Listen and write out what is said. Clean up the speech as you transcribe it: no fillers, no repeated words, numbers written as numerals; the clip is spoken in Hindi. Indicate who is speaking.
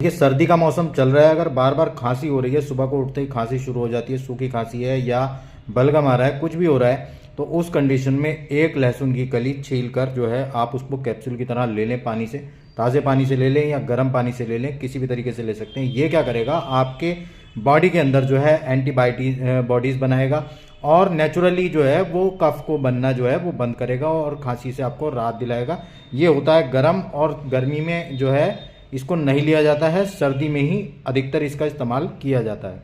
Speaker 1: देखिए सर्दी का मौसम चल रहा है, अगर बार बार खांसी हो रही है, सुबह को उठते ही खांसी शुरू हो जाती है, सूखी खांसी है या बलगम आ रहा है, कुछ भी हो रहा है, तो उस कंडीशन में एक लहसुन की कली छील कर जो है आप उसको कैप्सूल की तरह ले लें, पानी से, ताज़े पानी से ले लें या गर्म पानी से ले लें, किसी भी तरीके से ले सकते हैं। ये क्या करेगा, आपके बॉडी के अंदर जो है बॉडीज़ बनाएगा और नेचुरली जो है वो कफ को बनना जो है वो बंद करेगा और खांसी से आपको राहत दिलाएगा। ये होता है गर्म, और गर्मी में जो है इसको नहीं लिया जाता है, सर्दी में ही अधिकतर इसका इस्तेमाल किया जाता है।